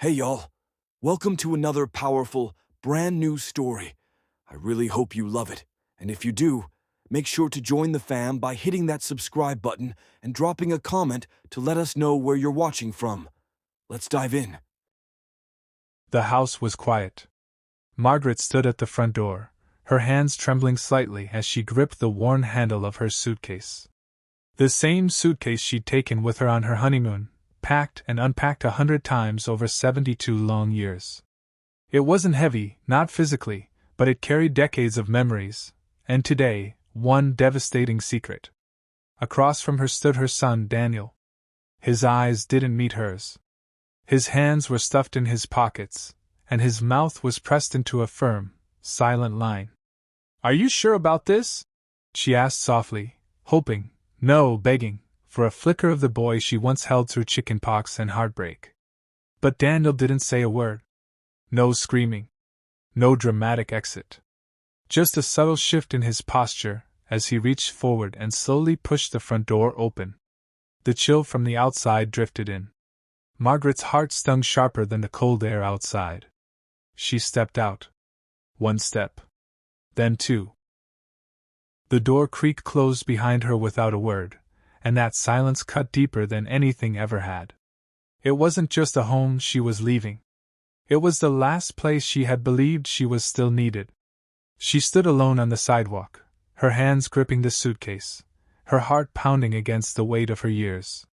Hey y'all, welcome to another powerful, brand new story. I really hope you love it, and if you do, make sure to join the fam by hitting that subscribe button and dropping a comment to let us know where you're watching from. Let's dive in. The house was quiet. Margaret stood at the front door, her hands trembling slightly as she gripped the worn handle of her suitcase. The same suitcase she'd taken with her on her honeymoon, packed and unpacked 100 times over 72 long years. It wasn't heavy, not physically, but it carried decades of memories, and today, one devastating secret. Across from her stood her son, Daniel. His eyes didn't meet hers. His hands were stuffed in his pockets, and his mouth was pressed into a firm, silent line. "Are you sure about this?" she asked softly, hoping, no, begging, for a flicker of the boy she once held through chickenpox and heartbreak. But Daniel didn't say a word. No screaming. No dramatic exit. Just a subtle shift in his posture as he reached forward and slowly pushed the front door open. The chill from the outside drifted in. Margaret's heart stung sharper than the cold air outside. She stepped out. One step. Then two. The door creaked closed behind her without a word, and that silence cut deeper than anything ever had. It wasn't just a home she was leaving. It was the last place she had believed she was still needed. She stood alone on the sidewalk, her hands gripping the suitcase, her heart pounding against the weight of her years.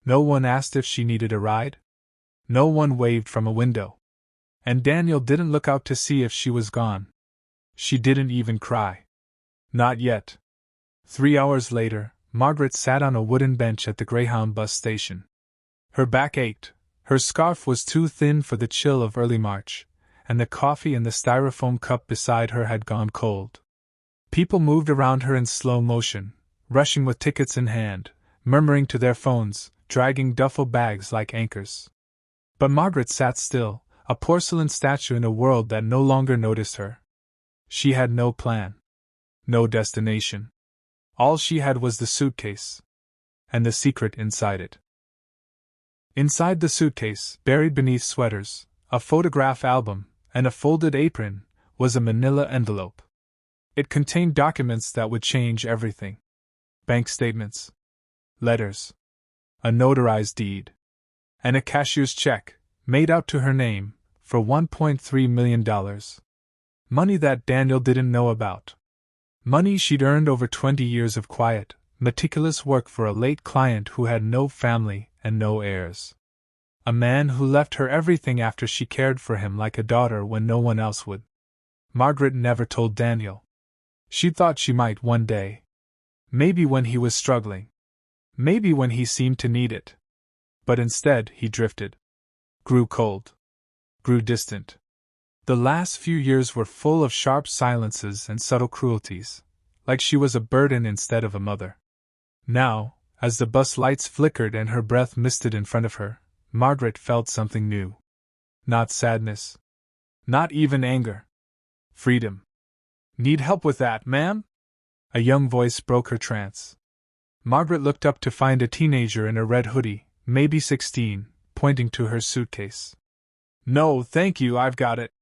No one asked if she needed a ride. No one waved from a window. And Daniel didn't look out to see if she was gone. She didn't even cry. Not yet. 3 hours later, Margaret sat on a wooden bench at the Greyhound bus station. Her back ached, her scarf was too thin for the chill of early March, and the coffee in the styrofoam cup beside her had gone cold. People moved around her in slow motion, rushing with tickets in hand, murmuring to their phones, dragging duffel bags like anchors. But Margaret sat still, a porcelain statue in a world that no longer noticed her. She had no plan. No destination. All she had was the suitcase. And the secret inside it. Inside the suitcase, buried beneath sweaters, a photograph album, and a folded apron, was a manila envelope. It contained documents that would change everything. Bank statements. Letters. A notarized deed. And a cashier's check, made out to her name, for $1.3 million. Money that Daniel didn't know about. Money she'd earned over 20 years of quiet, meticulous work for a late client who had no family and no heirs. A man who left her everything after she cared for him like a daughter when no one else would. Margaret never told Daniel. She thought she might one day. Maybe when he was struggling. Maybe when he seemed to need it. But instead, he drifted. Grew cold. Grew distant. The last few years were full of sharp silences and subtle cruelties, like she was a burden instead of a mother. Now, as the bus lights flickered and her breath misted in front of her, Margaret felt something new. Not sadness. Not even anger. Freedom. "Need help with that, ma'am?" A young voice broke her trance. Margaret looked up to find a teenager in a red hoodie, maybe 16, pointing to her suitcase. "No, thank you, I've got it,"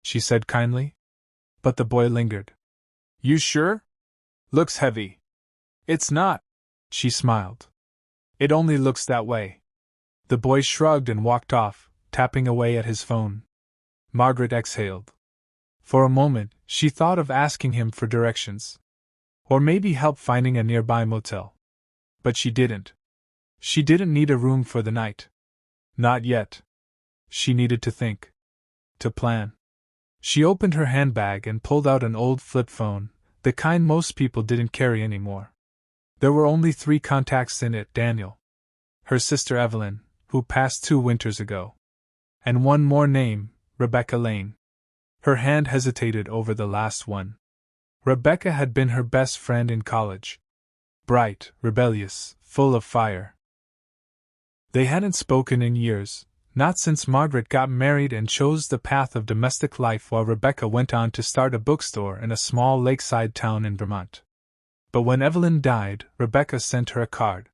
she said kindly. But the boy lingered. "You sure? Looks heavy." "It's not," she smiled. "It only looks that way." The boy shrugged and walked off, tapping away at his phone. Margaret exhaled. For a moment, she thought of asking him for directions. Or maybe help finding a nearby motel. But she didn't. She didn't need a room for the night. Not yet. She needed to think. To plan. She opened her handbag and pulled out an old flip phone, the kind most people didn't carry anymore. There were only 3 contacts in it: Daniel, her sister Evelyn, who passed 2 winters ago, and one more name, Rebecca Lane. Her hand hesitated over the last one. Rebecca had been her best friend in college. Bright, rebellious, full of fire. They hadn't spoken in years, not since Margaret got married and chose the path of domestic life while Rebecca went on to start a bookstore in a small lakeside town in Vermont. But when Evelyn died, Rebecca sent her a card.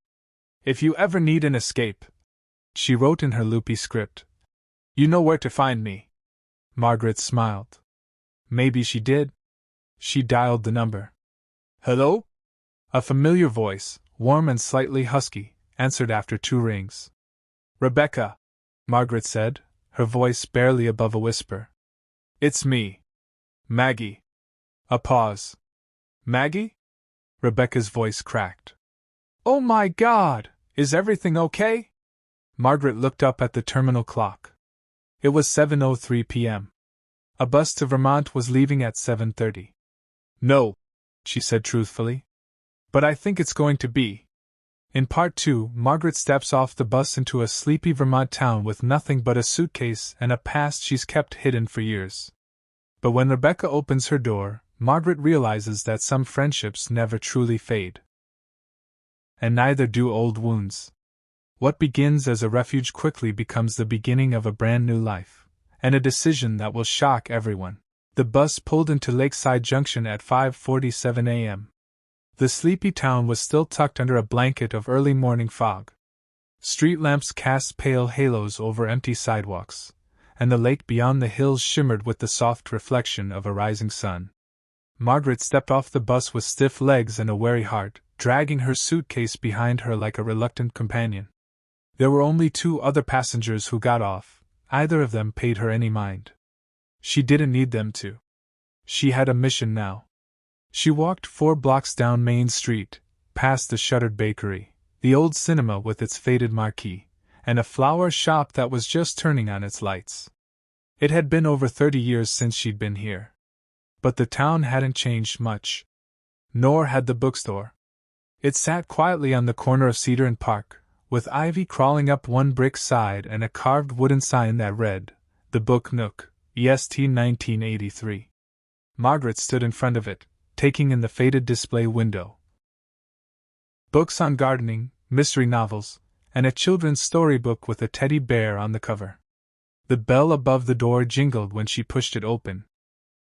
"If you ever need an escape," she wrote in her loopy script, You know where to find me. Margaret smiled. Maybe she did. She dialed the number. Hello? A familiar voice, warm and slightly husky, answered after 2 rings. Rebecca, Margaret said, her voice barely above a whisper. It's me. Maggie. A pause. Maggie? Rebecca's voice cracked. Oh my God! Is everything okay? Margaret looked up at the terminal clock. It was 7:03 p.m. A bus to Vermont was leaving at 7:30. No, she said truthfully. But I think it's going to be. In part 2, Margaret steps off the bus into a sleepy Vermont town with nothing but a suitcase and a past she's kept hidden for years. But when Rebecca opens her door, Margaret realizes that some friendships never truly fade. And neither do old wounds. What begins as a refuge quickly becomes the beginning of a brand new life, and a decision that will shock everyone. The bus pulled into Lakeside Junction at 5:47 a.m. The sleepy town was still tucked under a blanket of early morning fog. Street lamps cast pale halos over empty sidewalks, and the lake beyond the hills shimmered with the soft reflection of a rising sun. Margaret stepped off the bus with stiff legs and a wary heart, dragging her suitcase behind her like a reluctant companion. There were only 2 other passengers who got off. Either of them paid her any mind. She didn't need them to. She had a mission now. She walked 4 blocks down Main Street, past the shuttered bakery, the old cinema with its faded marquee, and a flower shop that was just turning on its lights. It had been over 30 years since she'd been here. But the town hadn't changed much. Nor had the bookstore. It sat quietly on the corner of Cedar and Park, with ivy crawling up one brick side and a carved wooden sign that read, The Book Nook, EST 1983. Margaret stood in front of it, taking in the faded display window. Books on gardening, mystery novels, and a children's storybook with a teddy bear on the cover. The bell above the door jingled when she pushed it open.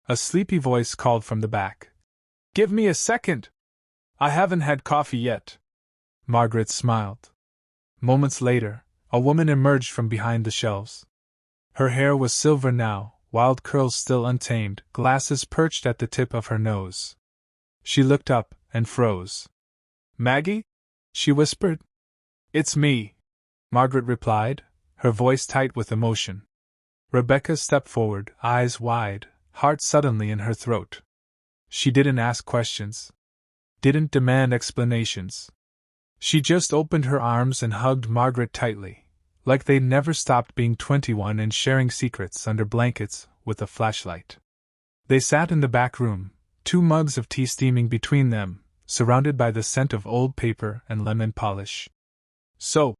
A sleepy voice called from the back. Give me a second! I haven't had coffee yet. Margaret smiled. Moments later, a woman emerged from behind the shelves. Her hair was silver now, wild curls still untamed, glasses perched at the tip of her nose. She looked up and froze. Maggie? She whispered. It's me, Margaret replied, her voice tight with emotion. Rebecca stepped forward, eyes wide, heart suddenly in her throat. She didn't ask questions. Didn't demand explanations. She just opened her arms and hugged Margaret tightly, like they'd never stopped being 21 and sharing secrets under blankets with a flashlight. They sat in the back room, 2 mugs of tea steaming between them, surrounded by the scent of old paper and lemon polish. So,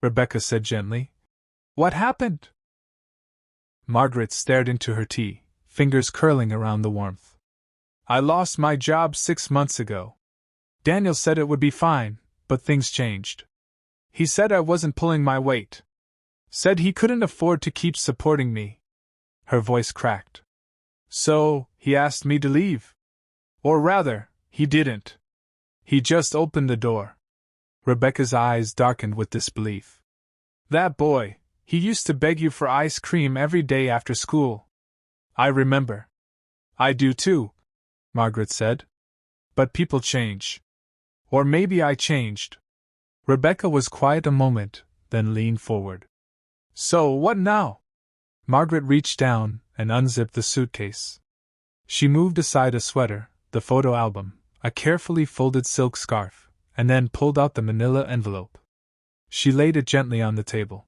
Rebecca said gently, what happened? Margaret stared into her tea, fingers curling around the warmth. I lost my job 6 months ago. Daniel said it would be fine, but things changed. He said I wasn't pulling my weight. Said he couldn't afford to keep supporting me. Her voice cracked. So, he asked me to leave. Or rather, he didn't. He just opened the door. Rebecca's eyes darkened with disbelief. That boy, he used to beg you for ice cream every day after school. I remember. I do too, Margaret said. But people change. Or maybe I changed. Rebecca was quiet a moment, then leaned forward. So what now? Margaret reached down and unzipped the suitcase. She moved aside a sweater, the photo album, a carefully folded silk scarf, and then pulled out the manila envelope. She laid it gently on the table.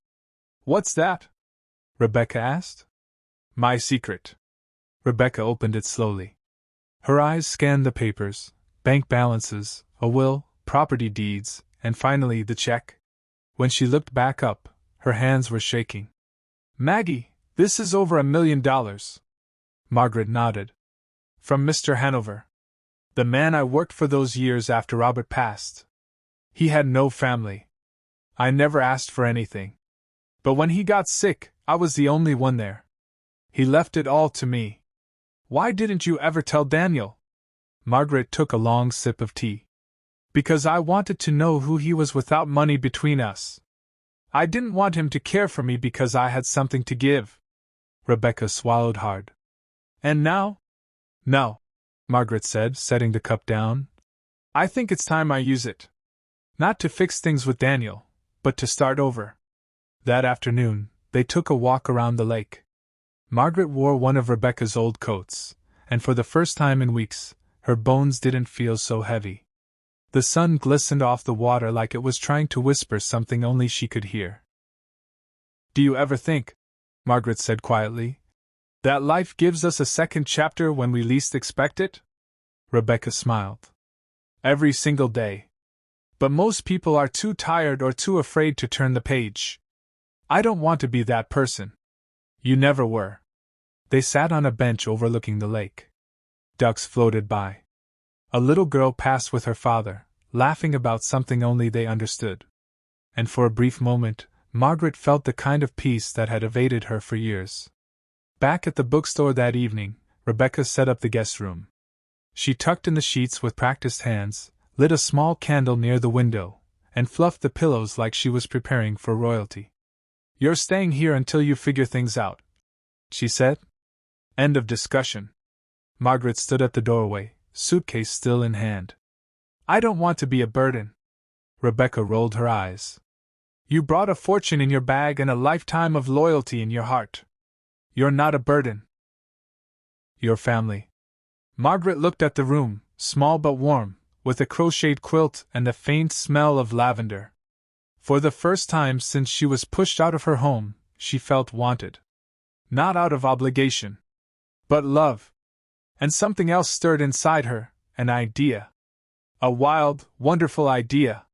What's that? Rebecca asked. My secret. Rebecca opened it slowly. Her eyes scanned the papers, bank balances, a will, property deeds, and finally the check. When she looked back up, her hands were shaking. Maggie, this is over $1 million. Margaret nodded. From Mr. Hanover. The man I worked for those years after Robert passed. He had no family. I never asked for anything. But when he got sick, I was the only one there. He left it all to me. Why didn't you ever tell Daniel? Margaret took a long sip of tea. Because I wanted to know who he was without money between us. I didn't want him to care for me because I had something to give. Rebecca swallowed hard. And now? No, Margaret said, setting the cup down. I think it's time I use it. Not to fix things with Daniel, but to start over. That afternoon, they took a walk around the lake. Margaret wore one of Rebecca's old coats, and for the first time in weeks, her bones didn't feel so heavy. The sun glistened off the water like it was trying to whisper something only she could hear. Do you ever think, Margaret said quietly, that life gives us a second chapter when we least expect it? Rebecca smiled. Every single day. But most people are too tired or too afraid to turn the page. I don't want to be that person. You never were. They sat on a bench overlooking the lake. Ducks floated by. A little girl passed with her father, laughing about something only they understood. And for a brief moment, Margaret felt the kind of peace that had evaded her for years. Back at the bookstore that evening, Rebecca set up the guest room. She tucked in the sheets with practiced hands, lit a small candle near the window, and fluffed the pillows like she was preparing for royalty. You're staying here until you figure things out, she said. End of discussion. Margaret stood at the doorway, suitcase still in hand. I don't want to be a burden. Rebecca rolled her eyes. You brought a fortune in your bag and a lifetime of loyalty in your heart. You're not a burden. Your family. Margaret looked at the room, small but warm, with a crocheted quilt and a faint smell of lavender. For the first time since she was pushed out of her home, she felt wanted. Not out of obligation, but love. And something else stirred inside her, an idea. A wild, wonderful idea.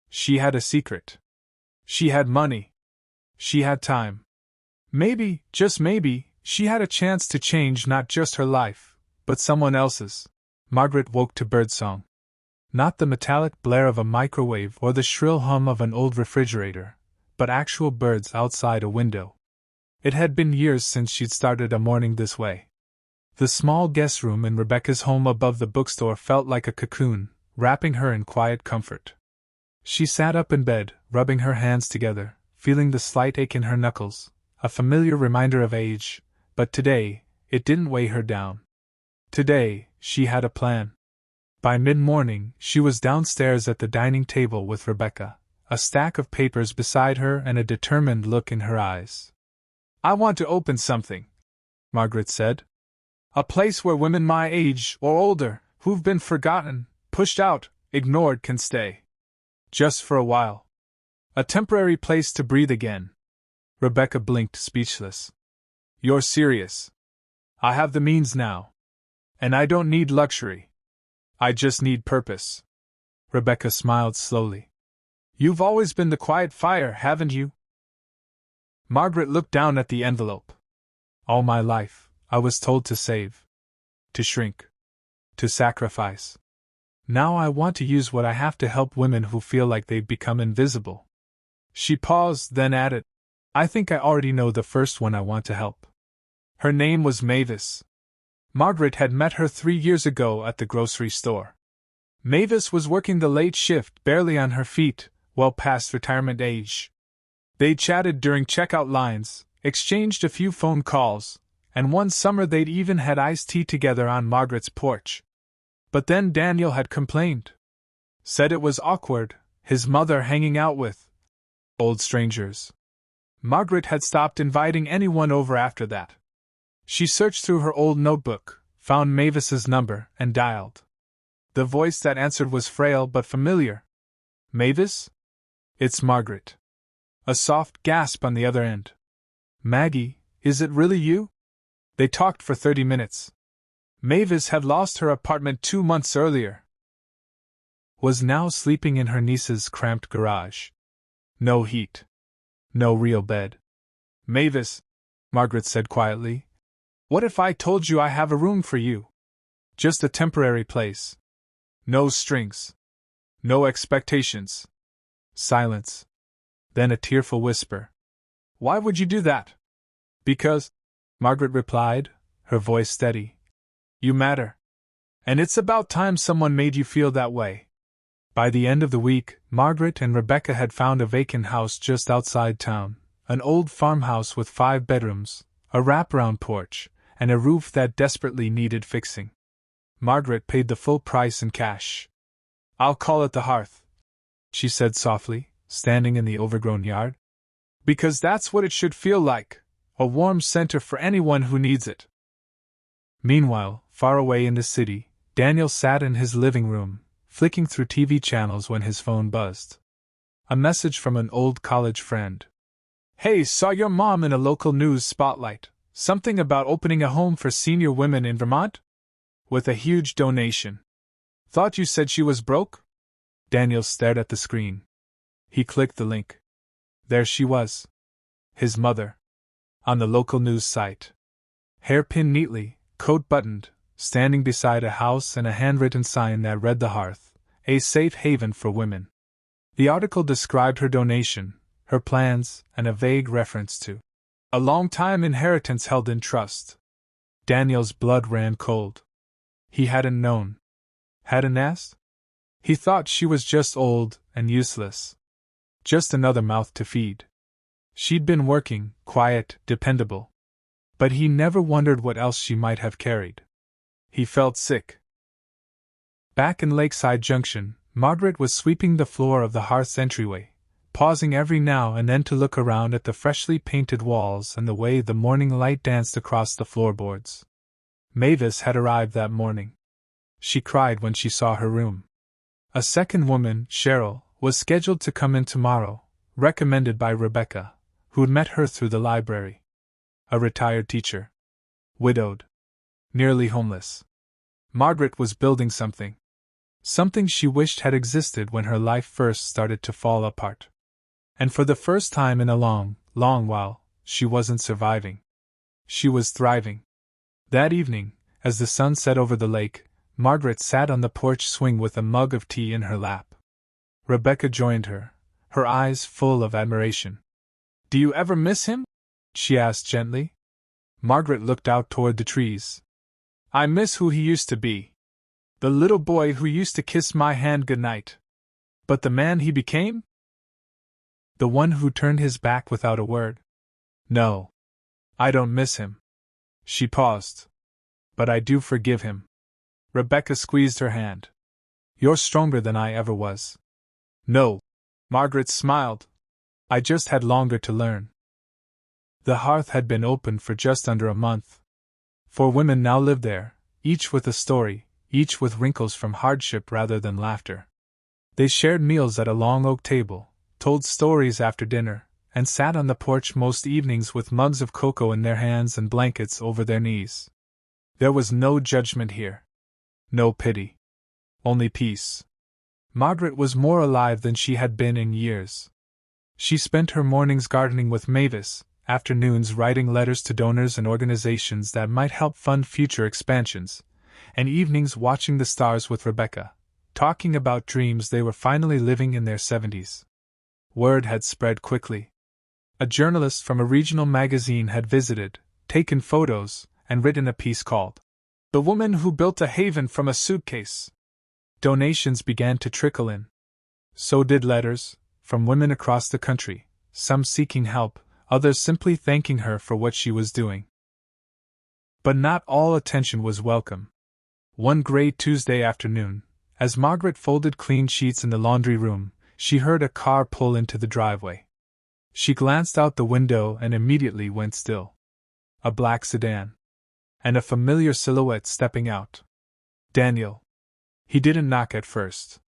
She had a secret. She had money. She had time. Maybe, just maybe, she had a chance to change not just her life, but someone else's. Margaret woke to birdsong. Not the metallic blare of a microwave or the shrill hum of an old refrigerator, but actual birds outside a window. It had been years since she'd started a morning this way. The small guest room in Rebecca's home above the bookstore felt like a cocoon, wrapping her in quiet comfort. She sat up in bed, rubbing her hands together, feeling the slight ache in her knuckles, a familiar reminder of age, but today, it didn't weigh her down. Today, she had a plan. By mid-morning, she was downstairs at the dining table with Rebecca, a stack of papers beside her and a determined look in her eyes. I want to open something, Margaret said. A place where women my age or older, who've been forgotten, pushed out, ignored can stay. Just for a while. A temporary place to breathe again. Rebecca blinked, speechless. You're serious. I have the means now. And I don't need luxury. I just need purpose. Rebecca smiled slowly. You've always been the quiet fire, haven't you? Margaret looked down at the envelope. All my life, I was told to save. To shrink. To sacrifice. Now I want to use what I have to help women who feel like they've become invisible. She paused, then added, I think I already know the first one I want to help. Her name was Mavis. Margaret had met her 3 years ago at the grocery store. Mavis was working the late shift, barely on her feet, well past retirement age. They chatted during checkout lines, exchanged a few phone calls, and one summer they'd even had iced tea together on Margaret's porch. But then Daniel had complained. Said it was awkward, his mother hanging out with old strangers. Margaret had stopped inviting anyone over after that. She searched through her old notebook, found Mavis's number, and dialed. The voice that answered was frail but familiar. Mavis? It's Margaret. A soft gasp on the other end. Maggie, is it really you? They talked for 30 minutes. Mavis had lost her apartment 2 months earlier. Was now sleeping in her niece's cramped garage. No heat. No real bed. Mavis, Margaret said quietly, what if I told you I have a room for you? Just a temporary place. No strings. No expectations. Silence. Then a tearful whisper. Why would you do that? Because, Margaret replied, her voice steady. You matter. And it's about time someone made you feel that way. By the end of the week, Margaret and Rebecca had found a vacant house just outside town, an old farmhouse with 5 bedrooms, a wraparound porch, and a roof that desperately needed fixing. Margaret paid the full price in cash. "I'll call it the Hearth," she said softly, standing in the overgrown yard. "Because that's what it should feel like, a warm center for anyone who needs it." Meanwhile, far away in the city, Daniel sat in his living room, flicking through TV channels when his phone buzzed. A message from an old college friend. "Hey, saw your mom in a local news spotlight. Something about opening a home for senior women in Vermont? With a huge donation. Thought you said she was broke?" Daniel stared at the screen. He clicked the link. There she was. His mother. On the local news site. Hair pinned neatly, coat buttoned, standing beside a house and a handwritten sign that read "The Hearth, a safe haven for women." The article described her donation, her plans, and a vague reference to a long-time inheritance held in trust. Daniel's blood ran cold. He hadn't known. Hadn't asked? He thought she was just old and useless. Just another mouth to feed. She'd been working, quiet, dependable. But he never wondered what else she might have carried. He felt sick. Back in Lakeside Junction, Margaret was sweeping the floor of the Hearth's entryway, pausing every now and then to look around at the freshly painted walls and the way the morning light danced across the floorboards. Mavis had arrived that morning. She cried when she saw her room. A second woman, Cheryl, was scheduled to come in tomorrow, recommended by Rebecca, who'd met her through the library. A retired teacher. Widowed. Nearly homeless. Margaret was building something. Something she wished had existed when her life first started to fall apart. And for the first time in a long, long while, she wasn't surviving. She was thriving. That evening, as the sun set over the lake, Margaret sat on the porch swing with a mug of tea in her lap. Rebecca joined her, her eyes full of admiration. "Do you ever miss him?" she asked gently. Margaret looked out toward the trees. "I miss who he used to be. The little boy who used to kiss my hand goodnight. But the man he became? The one who turned his back without a word. No. I don't miss him." She paused. "But I do forgive him." Rebecca squeezed her hand. "You're stronger than I ever was." "No." Margaret smiled. "I just had longer to learn." The Hearth had been open for just under a month. 4 women now lived there, each with a story, each with wrinkles from hardship rather than laughter. They shared meals at a long oak table, told stories after dinner, and sat on the porch most evenings with mugs of cocoa in their hands and blankets over their knees. There was no judgment here. No pity. Only peace. Margaret was more alive than she had been in years. She spent her mornings gardening with Mavis, afternoons writing letters to donors and organizations that might help fund future expansions, and evenings watching the stars with Rebecca, talking about dreams they were finally living in their 70s. Word had spread quickly. A journalist from a regional magazine had visited, taken photos, and written a piece called "The Woman Who Built a Haven from a Suitcase." Donations began to trickle in. So did letters, from women across the country, some seeking help, others simply thanking her for what she was doing. But not all attention was welcome. One gray Tuesday afternoon, as Margaret folded clean sheets in the laundry room, she heard a car pull into the driveway. She glanced out the window and immediately went still. A black sedan. And a familiar silhouette stepping out. Daniel. He didn't knock at first.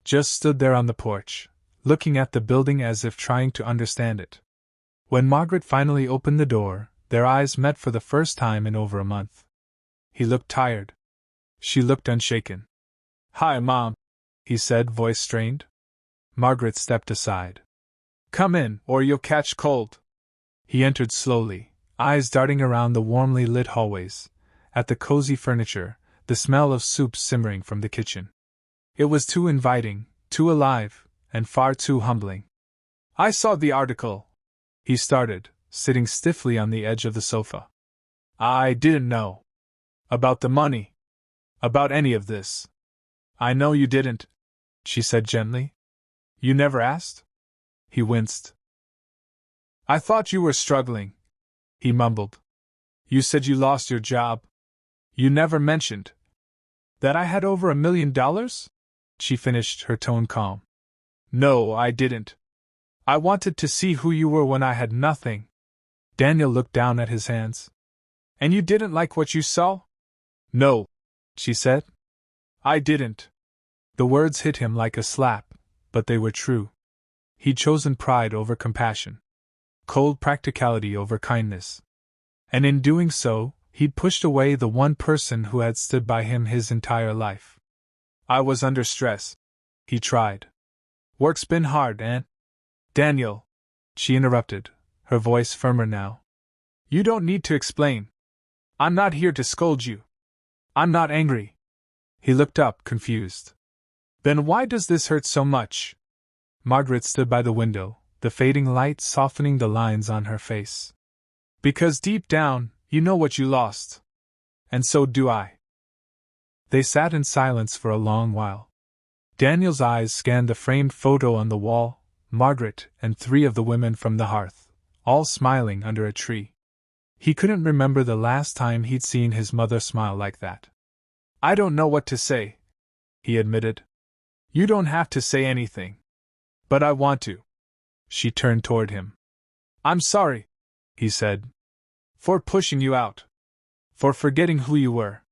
Just stood there on the porch, looking at the building as if trying to understand it. When Margaret finally opened the door, their eyes met for the first time in over a month. He looked tired. She looked unshaken. "Hi, Mom," he said, voice strained. Margaret stepped aside. "Come in, or you'll catch cold." He entered slowly, eyes darting around the warmly lit hallways, at the cozy furniture, the smell of soup simmering from the kitchen. It was too inviting, too alive, and far too humbling. "I saw the article," he started, sitting stiffly on the edge of the sofa. "I didn't know. About the money. About any of this. I know you didn't." she said gently. You never asked? He winced. I thought you were struggling, he mumbled. You said you lost your job. You never mentioned that I had over $1 million? She finished, her tone calm. No, I didn't. I wanted to see who you were when I had nothing. Daniel looked down at his hands. And you didn't like what you saw? No, she said. I didn't. The words hit him like a slap, but they were true. He'd chosen pride over compassion, cold practicality over kindness. And in doing so, he'd pushed away the one person who had stood by him his entire life. I was under stress, he tried. Work's been hard, and… Daniel, she interrupted, her voice firmer now. You don't need to explain. I'm not here to scold you. I'm not angry. He looked up, confused. Then why does this hurt so much? Margaret stood by the window, the fading light softening the lines on her face. Because deep down, you know what you lost. And so do I. They sat in silence for a long while. Daniel's eyes scanned the framed photo on the wall, Margaret and 3 of the women from the hearth, all smiling under a tree. He couldn't remember the last time he'd seen his mother smile like that. I don't know what to say, he admitted. You don't have to say anything. But I want to. She turned toward him. I'm sorry, he said. For pushing you out. For forgetting who you were.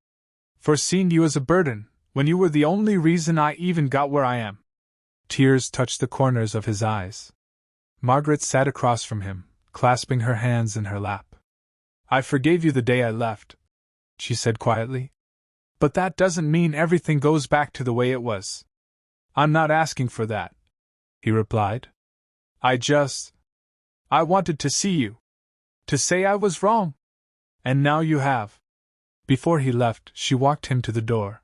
For seeing you as a burden, when you were the only reason I even got where I am. Tears touched the corners of his eyes. Margaret sat across from him, clasping her hands in her lap. I forgave you the day I left, she said quietly. But that doesn't mean everything goes back to the way it was. I'm not asking for that, he replied. I wanted to see you. To say I was wrong. And now you have. Before he left, she walked him to the door.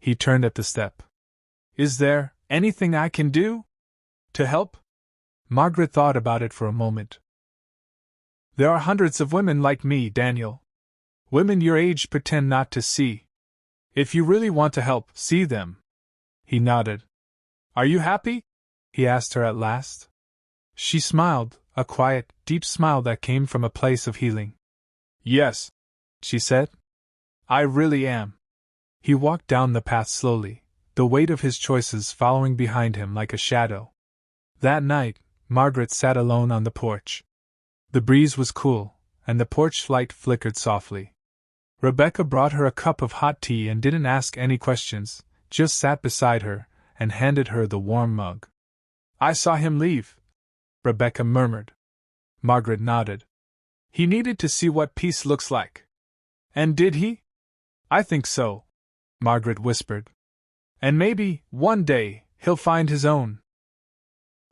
He turned at the step. Is there anything I can do to help? Margaret thought about it for a moment. There are hundreds of women like me, Daniel. Women your age pretend not to see. If you really want to help, see them. He nodded. Are you happy? He asked her at last. She smiled, a quiet, deep smile that came from a place of healing. Yes, she said. I really am. He walked down the path slowly, the weight of his choices following behind him like a shadow. That night, Margaret sat alone on the porch. The breeze was cool, and the porch light flickered softly. Rebecca brought her a cup of hot tea and didn't ask any questions, just sat beside her and handed her the warm mug. I saw him leave, Rebecca murmured. Margaret nodded. He needed to see what peace looks like. And did he? I think so, Margaret whispered. And maybe, one day, he'll find his own.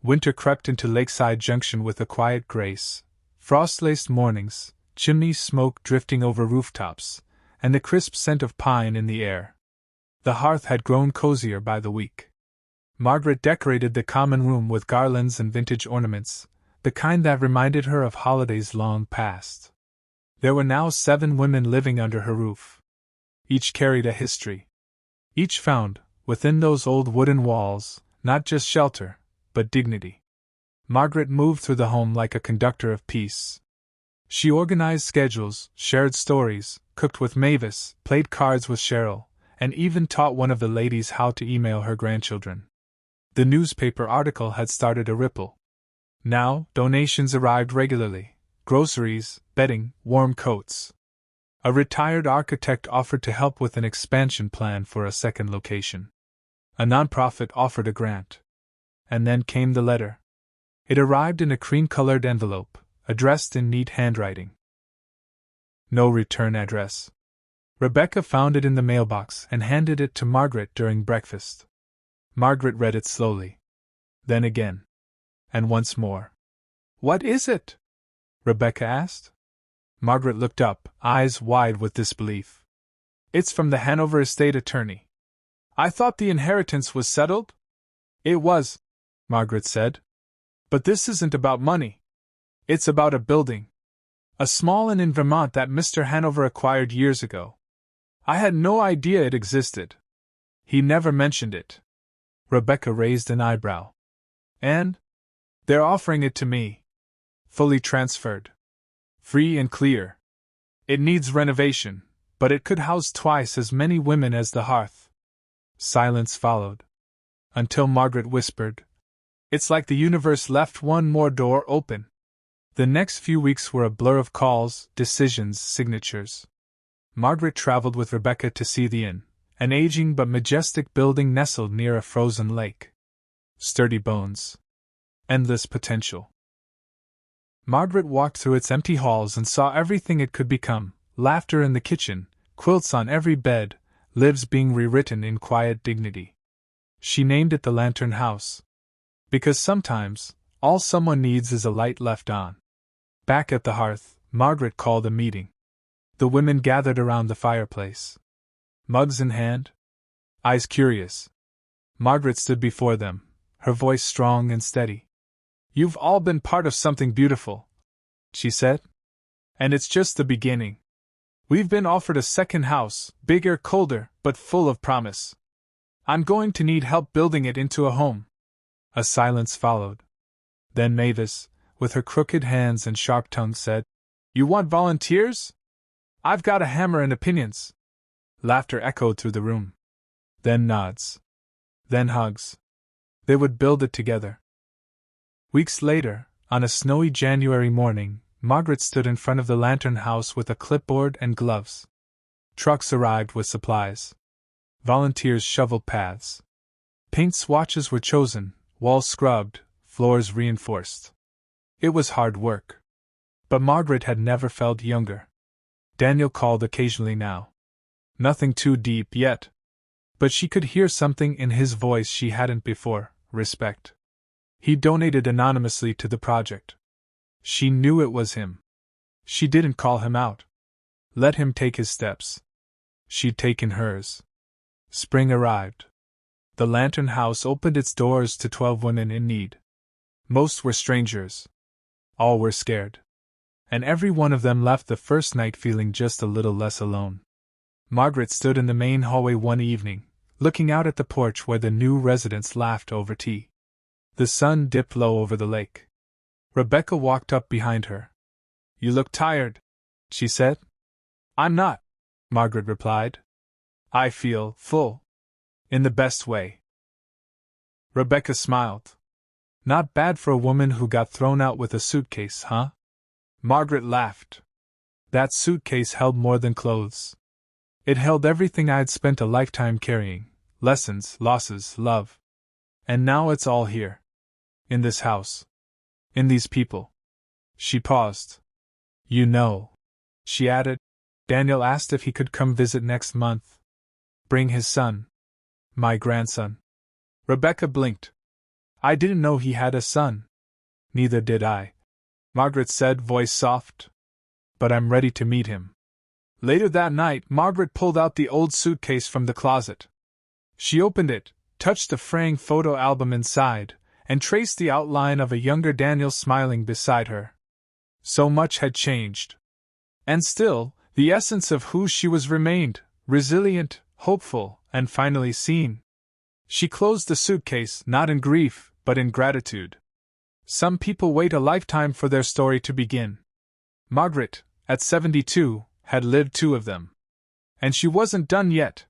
Winter crept into Lakeside Junction with a quiet grace. Frost-laced mornings, chimney smoke drifting over rooftops, and the crisp scent of pine in the air. The hearth had grown cozier by the week. Margaret decorated the common room with garlands and vintage ornaments, the kind that reminded her of holidays long past. There were now 7 women living under her roof. Each carried a history. Each found, within those old wooden walls, not just shelter, but dignity. Margaret moved through the home like a conductor of peace. She organized schedules, shared stories, cooked with Mavis, played cards with Cheryl, and even taught one of the ladies how to email her grandchildren. The newspaper article had started a ripple. Now, donations arrived regularly: groceries, bedding, warm coats. A retired architect offered to help with an expansion plan for a second location. A nonprofit offered a grant. And then came the letter. It arrived in a cream-colored envelope, addressed in neat handwriting. No return address. Rebecca found it in the mailbox and handed it to Margaret during breakfast. Margaret read it slowly. Then again. And once more. What is it? Rebecca asked. Margaret looked up, eyes wide with disbelief. It's from the Hanover estate attorney. I thought the inheritance was settled? It was, Margaret said. But this isn't about money. It's about a building. A small inn in Vermont that Mr. Hanover acquired years ago. I had no idea it existed. He never mentioned it. Rebecca raised an eyebrow. And? They're offering it to me. Fully transferred. Free and clear. It needs renovation, but it could house twice as many women as the hearth. Silence followed. Until Margaret whispered, "It's like the universe left one more door open." The next few weeks were a blur of calls, decisions, signatures. Margaret traveled with Rebecca to see the inn, an aging but majestic building nestled near a frozen lake. Sturdy bones. Endless potential. Margaret walked through its empty halls and saw everything it could become: laughter in the kitchen, quilts on every bed, lives being rewritten in quiet dignity. She named it the Lantern House. Because sometimes, all someone needs is a light left on. Back at the hearth, Margaret called a meeting. The women gathered around the fireplace. Mugs in hand, eyes curious. Margaret stood before them, her voice strong and steady. "You've all been part of something beautiful," she said. "And it's just the beginning. We've been offered a second house, bigger, colder, but full of promise. I'm going to need help building it into a home." A silence followed. Then Mavis, with her crooked hands and sharp tongue, said, "You want volunteers? I've got a hammer and opinions." Laughter echoed through the room. Then nods. Then hugs. They would build it together. Weeks later, on a snowy January morning, Margaret stood in front of the Lantern House with a clipboard and gloves. Trucks arrived with supplies. Volunteers shoveled paths. Paint swatches were chosen, walls scrubbed, floors reinforced. It was hard work. But Margaret had never felt younger. Daniel called occasionally now. Nothing too deep yet. But she could hear something in his voice she hadn't before: respect. He donated anonymously to the project. She knew it was him. She didn't call him out. Let him take his steps. She'd taken hers. Spring arrived. The Lantern House opened its doors to 12 women in need. Most were strangers. All were scared. And every one of them left the first night feeling just a little less alone. Margaret stood in the main hallway one evening, looking out at the porch where the new residents laughed over tea. The sun dipped low over the lake. Rebecca walked up behind her. "You look tired," she said. "I'm not," Margaret replied. "I feel full. In the best way." Rebecca smiled. "Not bad for a woman who got thrown out with a suitcase, huh?" Margaret laughed. That suitcase held more than clothes. It held everything I'd spent a lifetime carrying: lessons, losses, love. And now it's all here. In this house. In these people. She paused. "You know," she added, "Daniel asked if he could come visit next month. Bring his son. My grandson." Rebecca blinked. "I didn't know he had a son." "Neither did I," Margaret said, voice soft. "But I'm ready to meet him." Later that night, Margaret pulled out the old suitcase from the closet. She opened it, touched the fraying photo album inside, and traced the outline of a younger Daniel smiling beside her. So much had changed. And still, the essence of who she was remained: resilient, hopeful, and finally seen. She closed the suitcase, not in grief, but in gratitude. Some people wait a lifetime for their story to begin. Margaret, at 72, had lived 2 of them. And she wasn't done yet.